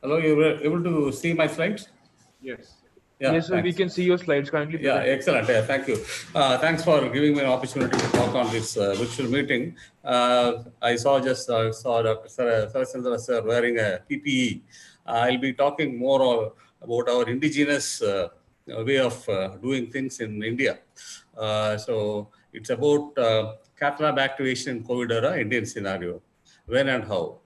Hello, you were able to see my slides? Yes. Yeah, Yes, sir, we thanks. can see your slides. Kindly Yeah, present it. excellent. Yeah, thank you. Thanks for giving me an opportunity to talk on this virtual meeting. I saw Dr. Sarachandra sir wearing a PPE. I'll be talking more about our indigenous way of doing things in India. So it's about cath lab activation in COVID era Indian scenario. When and how?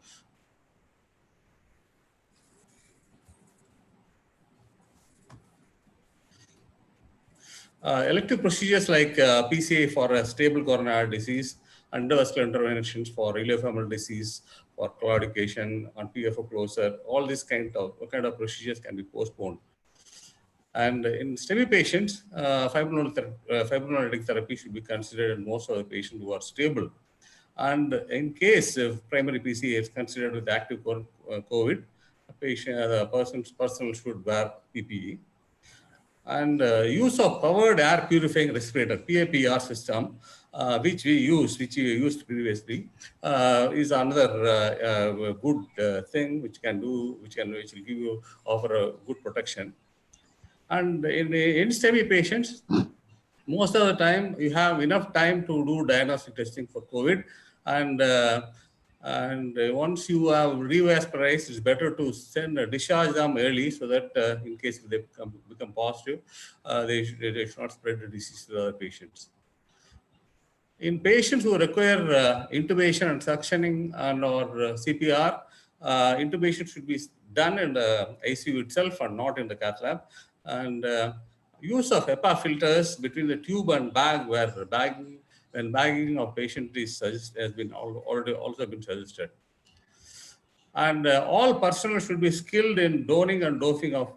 Elective procedures like PCA for a stable coronary disease, endovascular interventions for ileofamal disease, for claudication, and PFO closure, all these kind of procedures can be postponed. And in STEMI patients, fibrinolytic therapy should be considered in most of the patients who are stable. And in case if primary PCA is considered with active COVID, the person's personal should wear PPE. And use of powered air purifying respirator PAPR system, which we used previously, is another good thing which will give you offer a good protection. And in STEMI patients, most of the time you have enough time to do diagnostic testing for COVID, and once you have revascularized, it's better to discharge them early so that in case they become positive, they should not spread the disease to other patients. In patients who require intubation and suctioning and or CPR, intubation should be done in the ICU itself and not in the cath lab. And use of HEPA filters between the tube and bag, where bagging of patient has been already also been suggested. And all personnel should be skilled in donning and dosing of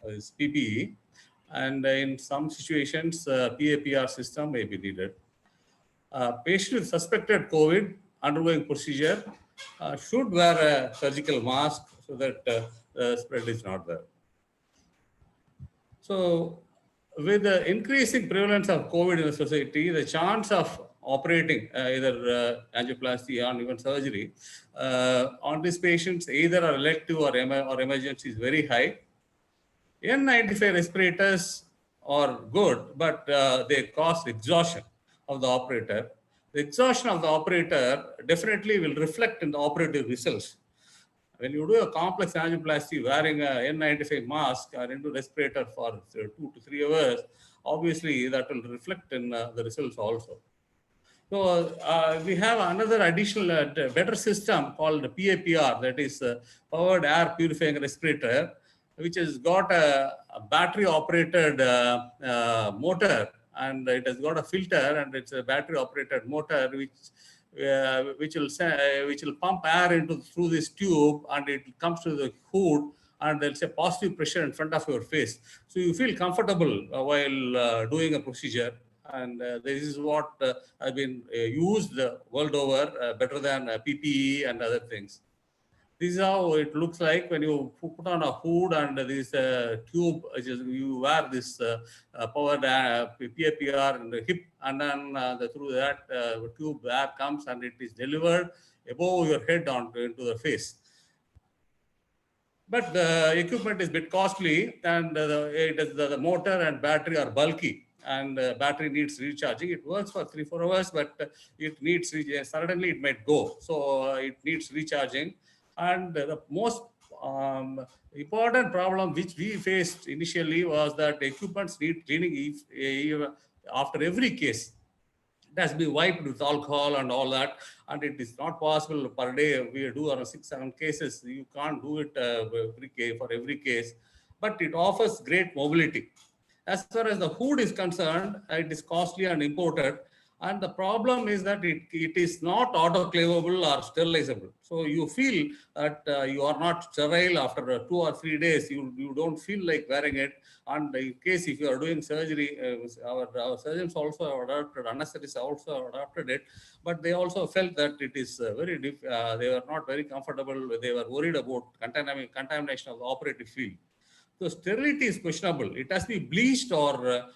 this PPE. And in some situations, PAPR system may be needed. Patient with suspected COVID undergoing procedure should wear a surgical mask so that the spread is not there. So, with the increasing prevalence of COVID in the society, the chance of operating either angioplasty or even surgery on these patients, either are elective or emergency, is very high. N95 respirators are good, but they cause exhaustion of the operator. The exhaustion of the operator definitely will reflect in the operative results. When you do a complex angioplasty wearing a N95 mask or into respirator for 2 to 3 hours, obviously that will reflect in the results also. So we have another additional better system called the PAPR, that is powered air purifying respirator, which has got a battery operated motor, and it has got a filter, and it's a battery operated motor which will pump air into through this tube, and it comes to the hood, and there's a positive pressure in front of your face, so you feel comfortable while doing a procedure. And this is what has been used world over, better than PPE and other things. This is how it looks like when you put on a hood and this tube, you wear this powered PAPR in the hip, and then through that tube air comes and it is delivered above your head into the face. But the equipment is a bit costly, and the motor and battery are bulky, and battery needs recharging. It works for 3-4 hours, but it needs suddenly it might go, so it needs recharging. And the most important problem which we faced initially was that equipments need cleaning after every case. It has to be wiped with alcohol and all that, and it is not possible per day. We do around 6-7 cases. You can't do it for every case, but it offers great mobility. As far as the hood is concerned, it is costly and imported. And the problem is that it is not autoclavable or sterilizable. So you feel that you are not sterile after 2 or 3 days. You don't feel like wearing it. And in case if you are doing surgery, our surgeons also adopted, anesthetists also adopted it, but they also felt that it is they were not very comfortable. They were worried about contamination of the operative field. So sterility is questionable. It has to be bleached or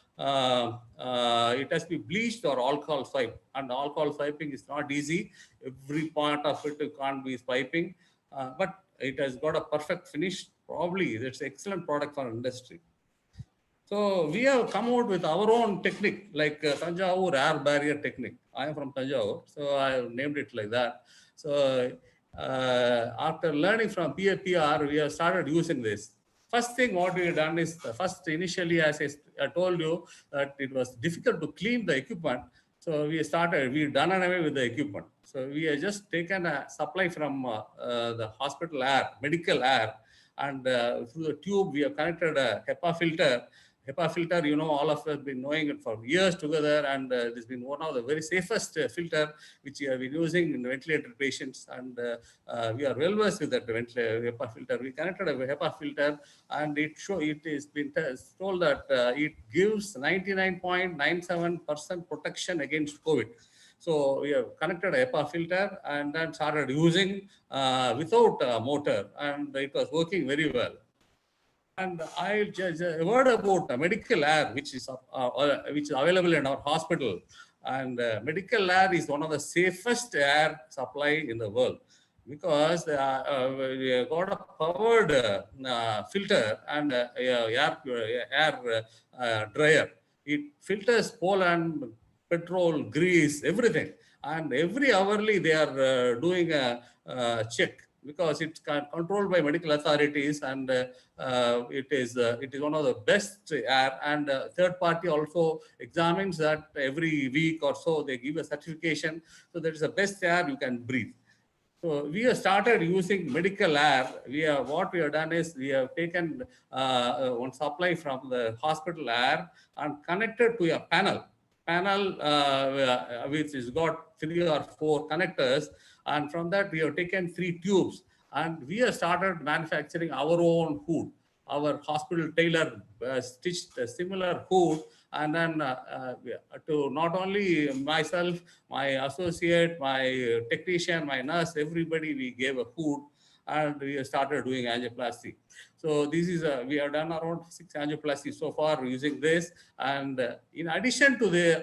alcohol swipe. And alcohol swiping is not easy. Every part of it can't be swiping. But It has got a perfect finish. Probably it's excellent product for industry. So we have come out with our own technique, like Tanjavur air barrier technique. I am from Tanjavur, so I have named it like that. So after learning from PAPR, we have started using this. First thing what we have done is, first initially, as I told you, that it was difficult to clean the equipment. So we've done away with the equipment. So we have just taken a supply from the hospital air, medical air, and through the tube we have connected a HEPA filter. HEPA filter, all of us have been knowing it for years together, and it has been one of the very safest filter which we have been using in ventilated patients, and we are well versed with that HEPA filter. We connected a HEPA filter, and it is been told that it gives 99.97% protection against COVID. So we have connected a HEPA filter and then started using without a motor, and it was working very well. And I just heard about medical air, which is available in our hospital. And medical air is one of the safest air supply in the world, because we got a powered filter and air dryer. It filters pollen, petrol, grease, everything. And every hourly they are doing a check, because it's controlled by medical authorities, and it is one of the best air. And third party also examines that every week or so. They give a certification, so that is the best air you can breathe. So we have started using medical air. What we have done is we have taken one supply from the hospital air and connected to a panel which has got 3 or 4 connectors, and from that we have taken 3 tubes, and we have started manufacturing our own hood. Our hospital tailor stitched a similar hood, and then to not only myself, my associate, my technician, my nurse, everybody, we gave a hood, and we started doing angioplasty. So this is we have done around 6 angioplasty so far using this. And in addition to the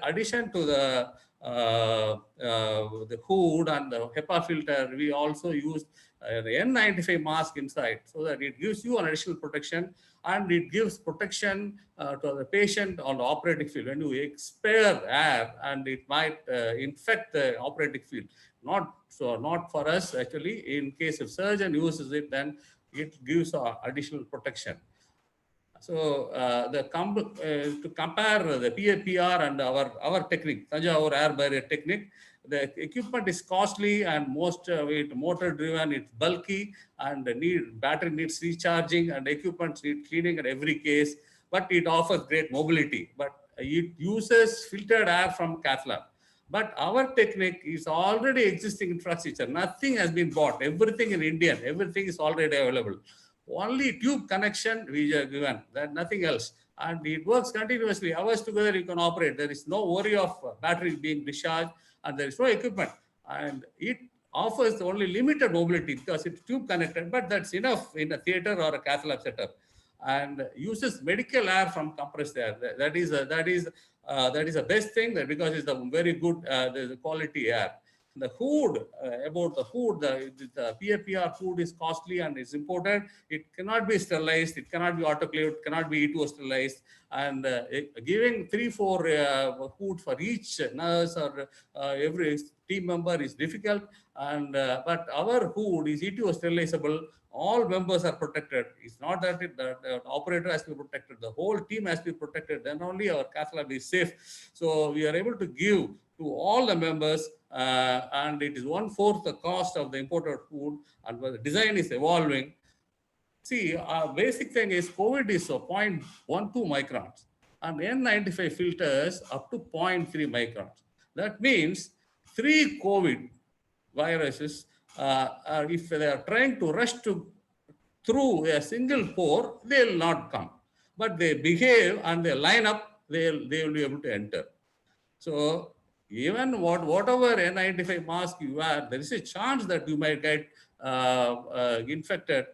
hood and the HEPA filter, we also used the N95 mask inside, so that it gives you an additional protection, and it gives protection to the patient on the operating field. When you expel air, and it might infect the operating field. Not for us actually. In case if surgeon uses it, then it gives additional protection. So to compare the PAPR and our technique, Tanjavur air barrier technique, the equipment is costly and most motor driven. It's bulky, and battery needs recharging, and equipment needs cleaning in every case. But it offers great mobility. But it uses filtered air from cath lab. But our technique is already existing infrastructure. Nothing has been bought. Everything in Indian. Everything is already available. Only tube connection we are given. That nothing else. And it works continuously. Hours together you can operate. There is no worry of battery being discharged, and there is no equipment. And it offers only limited mobility because it's tube connected, but that's enough in a theater or a cath lab setup. And uses medical air from compressed air. That is the best thing, because it's a very good the quality air. The hood, about the hood, the PAPR hood is costly and is imported. It cannot be sterilized. It cannot be autoclaved. It cannot be E2O sterilized. And giving 3-4 hoods for each nurse or every team member is difficult. And but our hood is E2O sterilizable. All members are protected. It's not that the operator has to be protected. The whole team has to be protected. Then only our cath lab is safe. So we are able to give to all the members, and it is 1/4 the cost of the imported hood, and the design is evolving. See, our basic thing is COVID is 0.12 microns, and N95 filters up to 0.3 microns. That means 3 COVID viruses, if they are trying to rush through a single pore, they will not come. But they behave and they line up, they will be able to enter. So even whatever N95 mask you wear, there is a chance that you might get infected.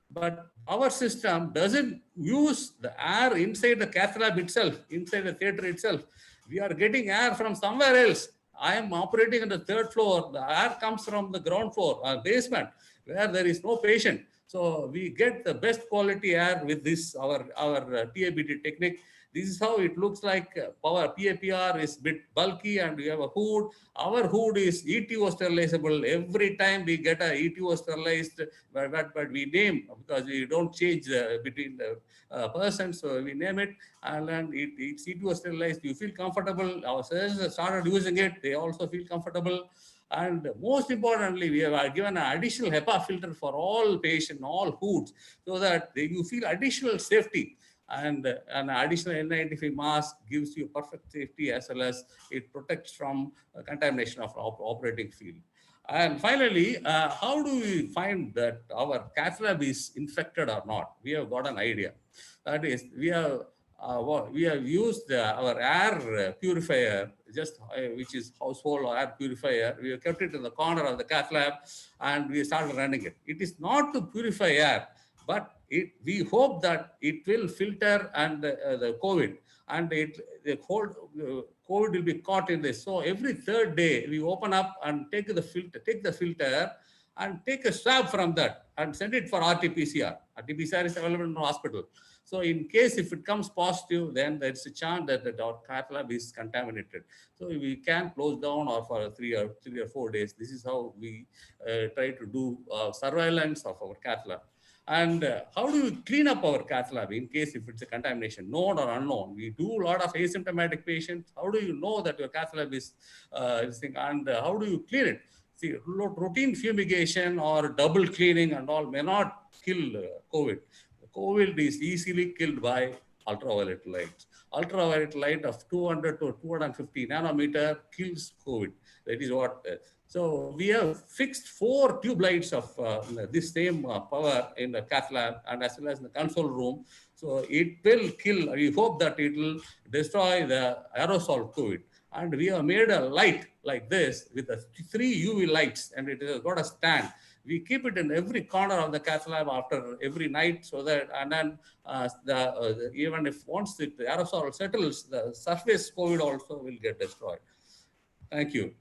But our system doesn't use the air inside the cath lab itself, inside the theater itself. We are getting air from somewhere else. I am operating on the 3rd floor. The air comes from the ground floor, basement. where there is no patient. So we get the best quality air with this, our TABT technique. This is how it looks like. Our PAPR is bit bulky and we have a hood. Our hood is ETO sterilizable. Every time we get a ETO sterilized, but we name, because we don't change between the persons, so we name it, and then it's ETO sterilized. You feel comfortable. Our surgeons have started using it. They also feel comfortable. And most importantly, we have given an additional HEPA filter for all patients, all hoods, so that you feel additional safety. And an additional N95 mask gives you perfect safety, as well as it protects from contamination of operating field. And finally, how do we find that our cath lab is infected or not? We have got an idea. That is, we have used our air purifier, just which is household air purifier. We have kept it in the corner of the cath lab, and we started running it. It is not to purify air, but we hope that it will filter and the COVID, and the COVID will be caught in this. So every third day we open up and take the filter and take a swab from that and send it for RT-PCR. RT-PCR is available in the hospital. So in case if it comes positive, then there's a chance that our cath lab is contaminated. So we can close down or for 3 or 4 days. This is how we try to do surveillance of our cath lab. And how do we clean up our cath lab in case if it's a contamination, known or unknown? We do a lot of asymptomatic patients. How do you know that your cath lab is and how do you clean it? See, routine fumigation or double cleaning and all may not kill COVID. COVID is easily killed by ultraviolet light. Ultraviolet light of 200 to 250 nanometer kills COVID. That is what. So we have fixed 4 tube lights of this same power in the cath lab and as well as in the console room. So it will kill. We hope that it will destroy the aerosol COVID. And we have made a light like this with the 3 UV lights, and it has got a stand. We keep it in every corner of the cath lab after every night, so that, and then even if once the aerosol settles, the surface COVID also will get destroyed. Thank you.